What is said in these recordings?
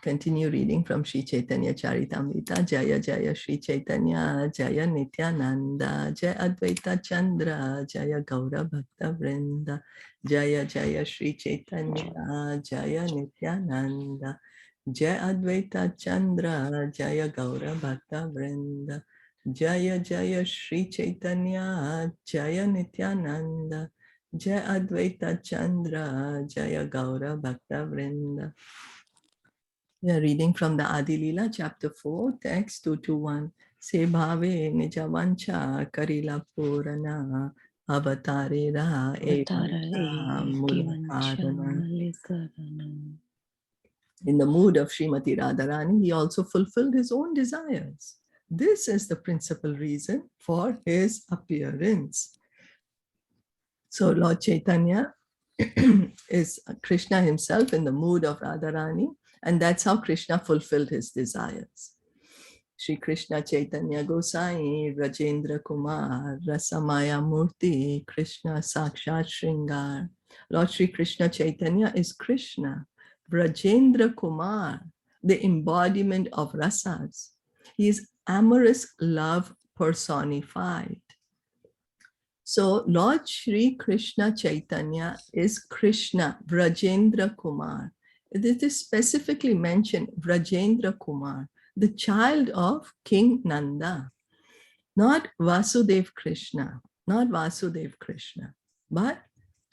Continue reading from Sri Caitanya Caritamrita. Jaya Jaya Sri Chaitanya, Jaya Nityananda, Jaya Advaita Chandra, Jaya Gaura Bhakta Vrinda, Jaya Jaya Sri Chaitanya, Jaya Nityananda, Jaya Advaita Chandra, Jaya Gaura Bhakta Vrinda, Jaya Jaya Sri Chaitanya, Jaya Nityananda, Jaya Advaita Chandra, Jaya Gaura Bhakta Vrinda. We are reading from the Adi Lila, chapter 4, text 221. Se bhave nijavancha karila purana avatarera In the mood of Srimati Radharani, he also fulfilled his own desires. This is the principal reason for his appearance. So Lord Chaitanya is Krishna himself in the mood of Radharani, and that's how Krishna fulfilled his desires. Shri Krishna Chaitanya Gosai, Rajendra Kumar, Rasamaya Murti, Krishna Sakshat Shringar. Lord Shri Krishna Chaitanya is Krishna, Rajendra Kumar, the embodiment of rasas. He is amorous love personified. So Lord Shri Krishna Chaitanya is Krishna, Rajendra Kumar. This is specifically mentioned, Rajendra Kumar, the child of King Nanda, not Vasudev Krishna, but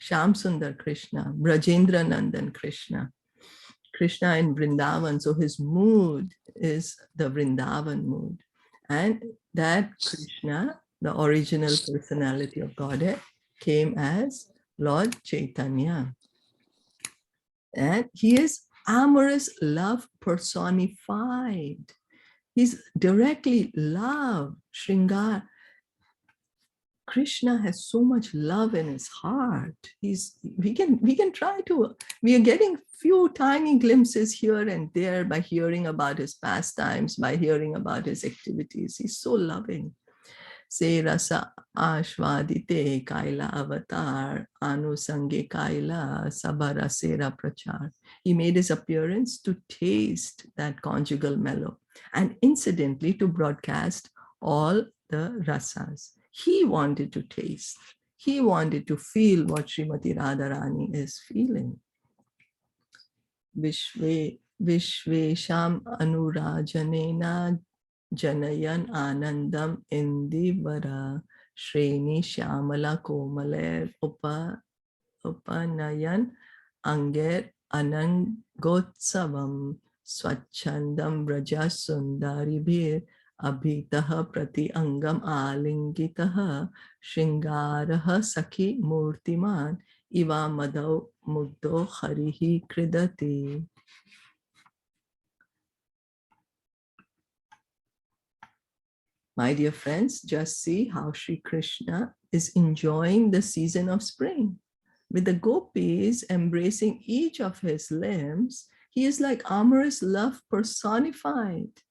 Shyam Sundar Krishna, Rajendra Nandan Krishna, Krishna in Vrindavan. So his mood is the Vrindavan mood. And that Krishna, the original personality of Godhead, came as Lord Chaitanya. And he is amorous love personified. He's directly love, Shringar. Krishna has so much love in his heart. We can try to, we are getting few tiny glimpses here and there by hearing about his pastimes, by hearing about his activities. He's so loving. Se rasa ashvadite kaila avatar anusange kaila sabara sera prachar. He made his appearance to taste that conjugal mellow and incidentally to broadcast all the rasas. He wanted to taste. He wanted to feel what Srimati Radharani is feeling. Vishvesham anurajanena Janayan Anandam Indivara Shreni Shyamala Komale Upanayan Anger Anangotsavam Swachandam Braja Sundaribhir Abhitaha Prati Angam Alingitaha Shingaraha Sakhi Murtiman Iva Madhav Mugdo Harihi Kridati. My dear friends, just see how Sri Krishna is enjoying the season of spring. With the gopis embracing each of his limbs, he is like amorous love personified.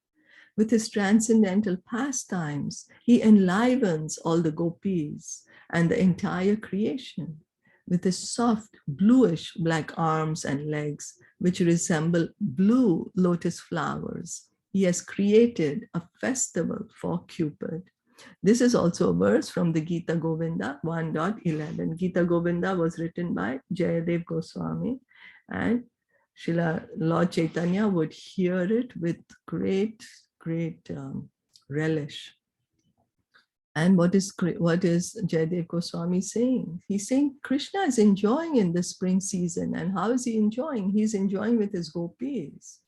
With his transcendental pastimes, he enlivens all the gopis and the entire creation. With his soft, bluish black arms and legs, which resemble blue lotus flowers, he has created a festival for Cupid. This is also a verse from the Gita Govinda 1.11. Gita Govinda was written by Jayadev Goswami, and Srila Lord Chaitanya would hear it with great relish. And what is Jayadev Goswami saying? He's saying Krishna is enjoying in the spring season. And how is he enjoying? He's enjoying with his gopis.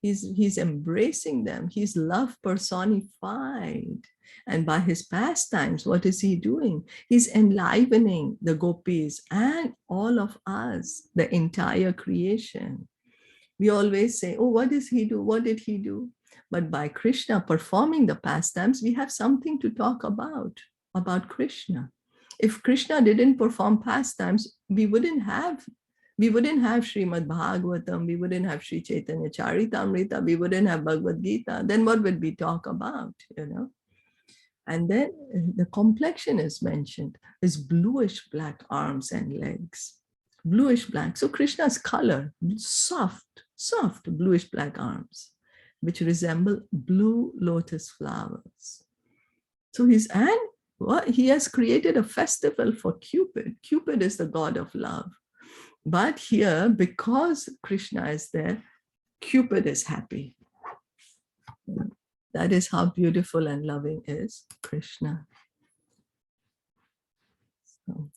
He's embracing them. He's love personified. And by his pastimes, what is he doing? He's enlivening the gopis and all of us, the entire creation. We always say, oh, what does he do? What did he do? But by Krishna performing the pastimes, we have something to talk about Krishna. If Krishna didn't perform pastimes, we wouldn't have Srimad Bhagavatam, we wouldn't have Sri Caitanya Caritamrita, we wouldn't have Bhagavad Gita. Then what would we talk about, And then the complexion is mentioned, his bluish black arms and legs. Bluish black. So Krishna's color, soft, soft bluish black arms, which resemble blue lotus flowers. So he has created a festival for Cupid. Cupid is the god of love. But here, because Krishna is there, Cupid is happy. That is how beautiful and loving is Krishna.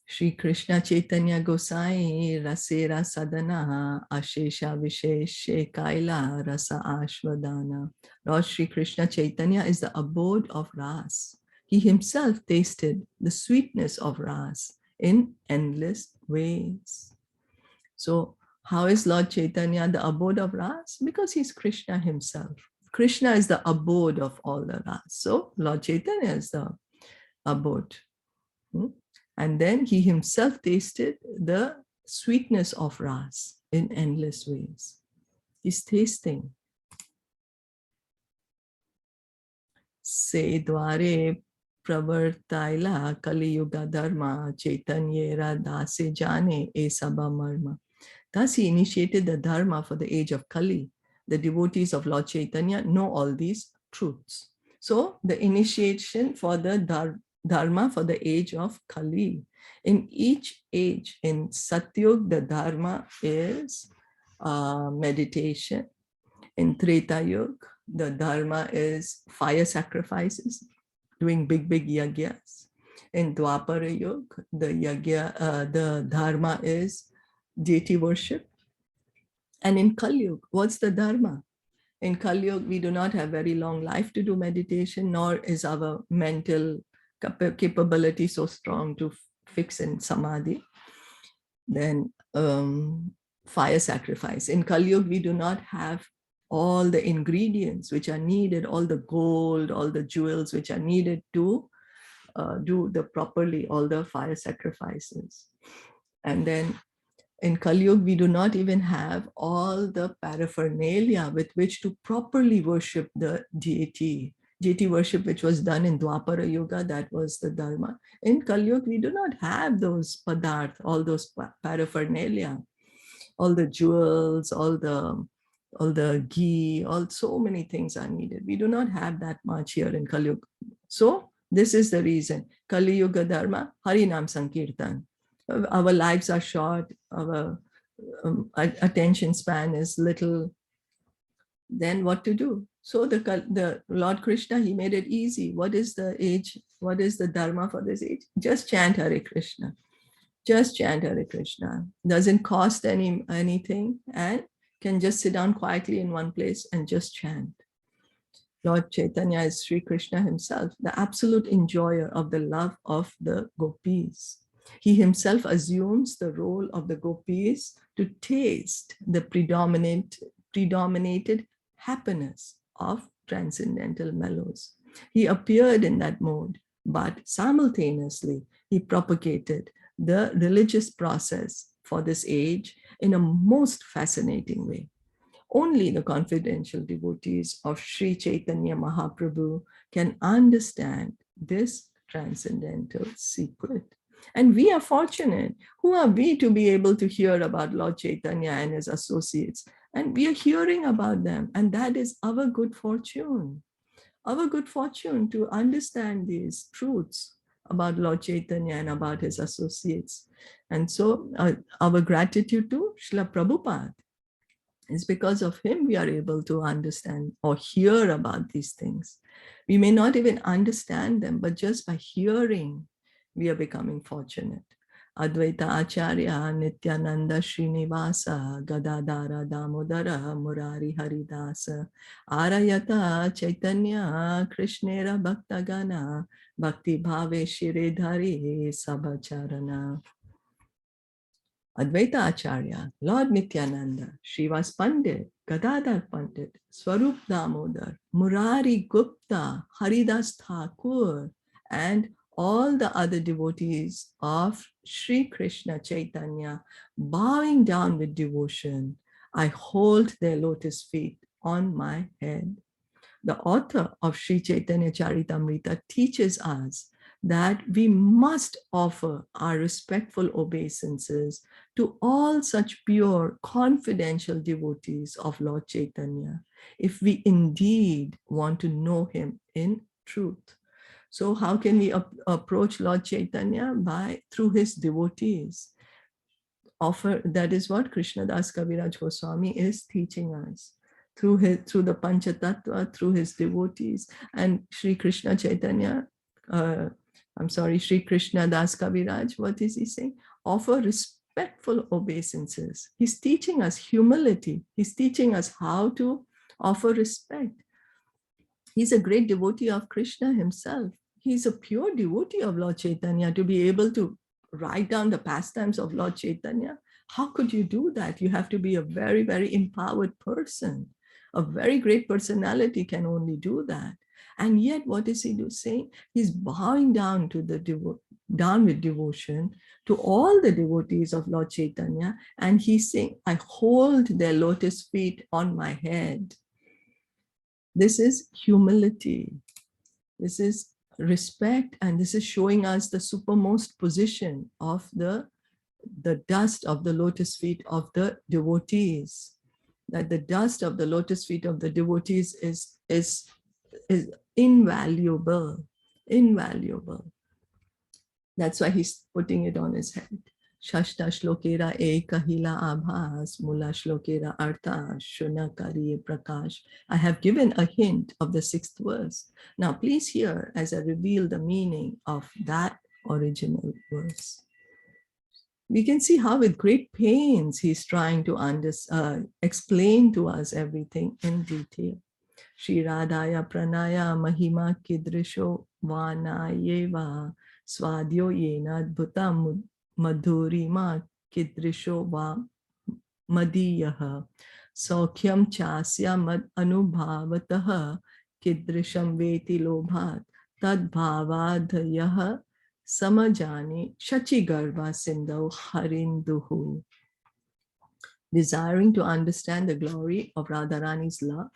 Shri Krishna Chaitanya Gosai Rasera Sadana Ashesha Visheshe Kaila Rasa Ashvadana. Lord Shri Krishna Chaitanya is the abode of Ras. He himself tasted the sweetness of Ras in endless ways. So how is Lord Chaitanya the abode of Ras? Because he's Krishna himself. Krishna is the abode of all the Ras. So Lord Chaitanya is the abode. And then he himself tasted the sweetness of Ras in endless ways. He's tasting. Se dware pravartaila kali yuga dharma chaitanyera dasi jane e sabha marma. Thus he initiated the dharma for the age of Kali. The devotees of Lord Chaitanya know all these truths. So the initiation for the dharma for the age of Kali. In each age, in Satyug, the dharma is meditation. In Treta Yuga, the dharma is fire sacrifices, doing big yagyas. In Dwapara Yuga, the dharma is deity worship. And in Kali Yuga, what's the dharma? In Kali Yuga, we do not have very long life to do meditation, nor is our mental capability so strong to fix in samadhi. Then fire sacrifice. In Kali Yuga, we do not have all the ingredients which are needed, all the gold, all the jewels which are needed to do all the fire sacrifices. And then in Kali Yuga, we do not even have all the paraphernalia with which to properly worship the deity. Deity worship, which was done in Dwapara Yuga, that was the dharma. In Kali Yuga, we do not have those padarth, all those paraphernalia, all the jewels, all the ghee, so many things are needed. We do not have that much here in Kali Yuga. So this is the reason. Kali Yuga dharma, Harinam Sankirtan. Our lives are short, our attention span is little. Then what to do? So the Lord Krishna, he made it easy. What is the age? What is the dharma for this age? Just chant Hare Krishna. Just chant Hare Krishna. Doesn't cost anything and can just sit down quietly in one place and just chant. Lord Chaitanya is Sri Krishna himself, the absolute enjoyer of the love of the gopis. He himself assumes the role of the gopis to taste the predominated happiness of transcendental mellows. He appeared in that mode, but simultaneously he propagated the religious process for this age in a most fascinating way. Only the confidential devotees of Sri Chaitanya Mahaprabhu can understand this transcendental secret. And we are fortunate. Who are we to be able to hear about Lord Chaitanya and his associates? And we are hearing about them. And that is our good fortune. Our good fortune to understand these truths about Lord Chaitanya and about his associates. And so our gratitude to Srila Prabhupada is because of him we are able to understand or hear about these things. We may not even understand them, but just by hearing, we are becoming fortunate. Advaita Acharya Nityananda Srinivasa Gadadara Damodara Murari Haridasa Arayata Chaitanya Krishnera Bhaktagana Bhakti Bhave Shiredhari Sabhacharana. Advaita Acharya, Lord Nityananda, Srivas Pandit, Gadadhar Pandit, Swarup Damodar, Murari Gupta, Haridas Thakur, and all the other devotees of Sri Krishna Chaitanya, bowing down with devotion, I hold their lotus feet on my head. The author of Sri Caitanya Caritamrita teaches us that we must offer our respectful obeisances to all such pure, confidential devotees of Lord Chaitanya, if we indeed want to know him in truth. So how can we approach Lord Chaitanya? Through his devotees. That is what Krishna Das Kaviraj Goswami is teaching us. Through the Panchatattva, through his devotees. And Sri Krishna Chaitanya, Sri Krishna Das Kaviraj, what is he saying? Offer respectful obeisances. He's teaching us humility. He's teaching us how to offer respect. He's a great devotee of Krishna himself. He's a pure devotee of Lord Chaitanya. To be able to write down the pastimes of Lord Chaitanya, how could you do that? You have to be a very, very empowered person. A very great personality can only do that. And yet, what is he saying? He's bowing down to down with devotion to all the devotees of Lord Chaitanya. And he's saying, I hold their lotus feet on my head. This is humility. This is respect, and this is showing us the supermost position of the dust of the lotus feet of the devotees. That the dust of the lotus feet of the devotees is invaluable, invaluable. That's why he's putting it on his head. Shashta shlokera ekahila abhas mula shlokera artha shunakari prakash. I have given a hint of the 6th verse. Now please hear as I reveal the meaning of that original verse. We can see how with great pains he's trying to explain to us everything in detail. Shri Radhaya Pranaya Mahima Kidrisho Vanayeva Swadyo Yena Adbhuta Madhurima Kidrisho Va Madiyaha Saukhyam Chasya Mad Anubhavataha Kidrisham Veti Lobhat Tad Bhavadhayaha Samajani Shachigarbha Sindhu Harinduhu. Desiring to understand the glory of Radharani's love,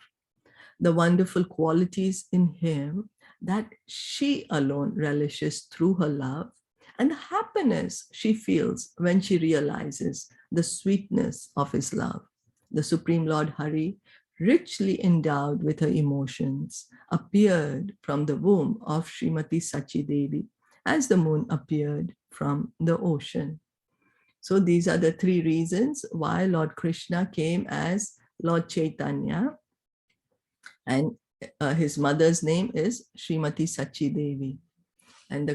the wonderful qualities in him that she alone relishes through her love, and the happiness she feels when she realizes the sweetness of his love. The Supreme Lord Hari, richly endowed with her emotions, appeared from the womb of Srimati Sachi Devi as the moon appeared from the ocean. So these are the 3 reasons why Lord Krishna came as Lord Chaitanya, and his mother's name is Srimati Sachi Devi. And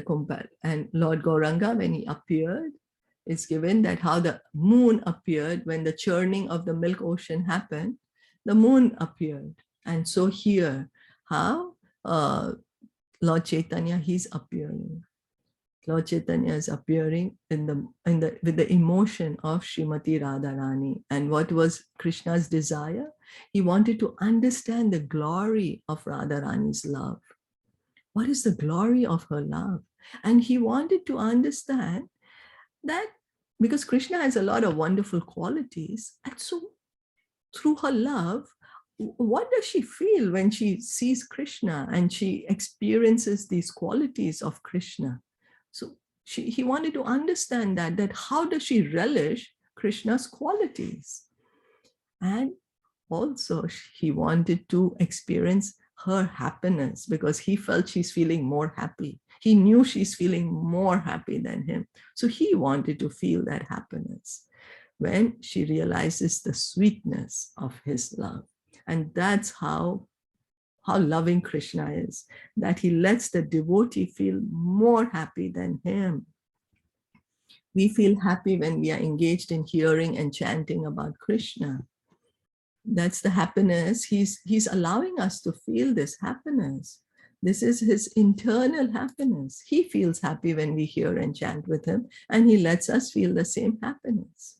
Lord Gauranga, when he appeared, it's given that how the moon appeared when the churning of the milk ocean happened, the moon appeared. And so here, how Lord Chaitanya, he's appearing. Lord Chaitanya is appearing with the emotion of Srimati Radharani. And what was Krishna's desire? He wanted to understand the glory of Radharani's love. What is the glory of her love? And he wanted to understand that because Krishna has a lot of wonderful qualities, and so through her love, what does she feel when she sees Krishna and she experiences these qualities of Krishna? So he wanted to understand that how does she relish Krishna's qualities? And also he wanted to experience her happiness because he felt she's feeling more happy. He knew she's feeling more happy than him. So he wanted to feel that happiness when she realizes the sweetness of his love. And that's how loving Krishna is, that he lets the devotee feel more happy than him. We feel happy when we are engaged in hearing and chanting about Krishna. That's the happiness. He's allowing us to feel this happiness. This is his internal happiness. He feels happy when we hear and chant with him, and he lets us feel the same happiness.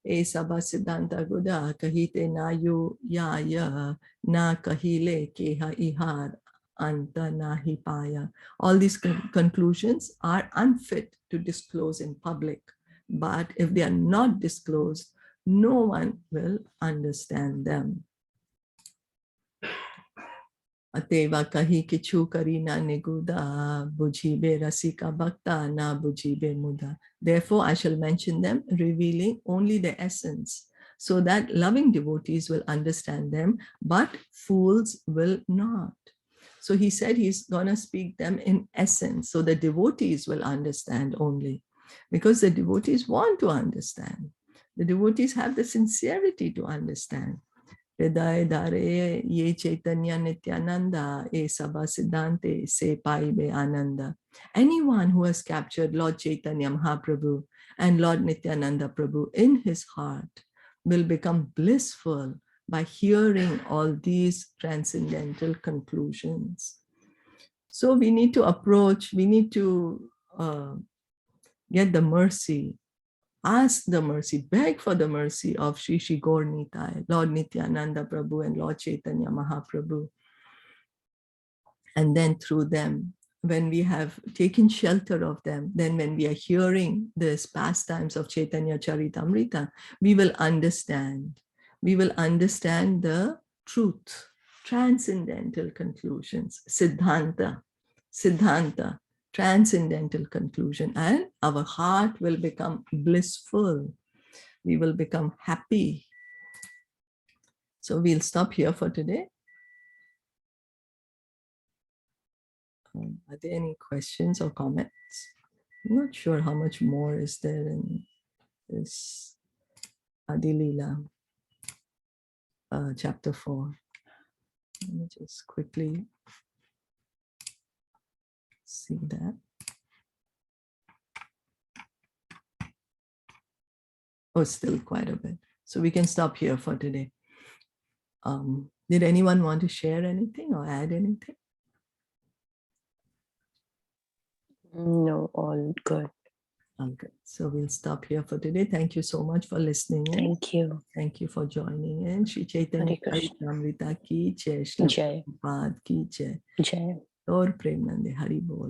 E sabha siddhanta guda kahite na yu ya ya na kahile keha ihar anta nahi paya. All these conclusions are unfit to disclose in public, but if they are not disclosed, no one will understand them. Ateva kahi kichu karina neguda, bujibe rasika bhakta na bujibe muda. Therefore, I shall mention them, revealing only the essence, so that loving devotees will understand them, but fools will not. So he said he's going to speak them in essence, so the devotees will understand only, because the devotees want to understand. The devotees have the sincerity to understand. Hridaya Dare Ye Caitanya Nityananda E Sabha Siddhante Se Paibe Ananda. Anyone who has captured Lord Chaitanya Mahaprabhu and Lord Nityananda Prabhu in his heart will become blissful by hearing all these transcendental conclusions. So we need to approach, we need to get the mercy, ask the mercy, beg for the mercy of Sri Sri Gaur Nitai, Lord Nityananda Prabhu and Lord Chaitanya Mahaprabhu. And then through them, when we have taken shelter of them, then when we are hearing this pastimes of Caitanya Caritamrita, we will understand. We will understand the truth, transcendental conclusions, Siddhanta, transcendental conclusion, and our heart will become blissful. We will become happy. So we'll stop here for today. Are there any questions or comments? I'm not sure how much more is there in this Adi Leela, chapter 4. Let me just quickly see that. Oh, still quite a bit. So we can stop here for today. Did anyone want to share anything or add anything? No, all good. Okay, so we'll stop here for today. Thank you so much for listening in. Thank you. Thank you for joining in. Shri Caitanya Hare Krishna. Caritamrita ki jai, Shri Jai. Prabhupada ki jai. Jai. Gaur Premanande, Hari Bol.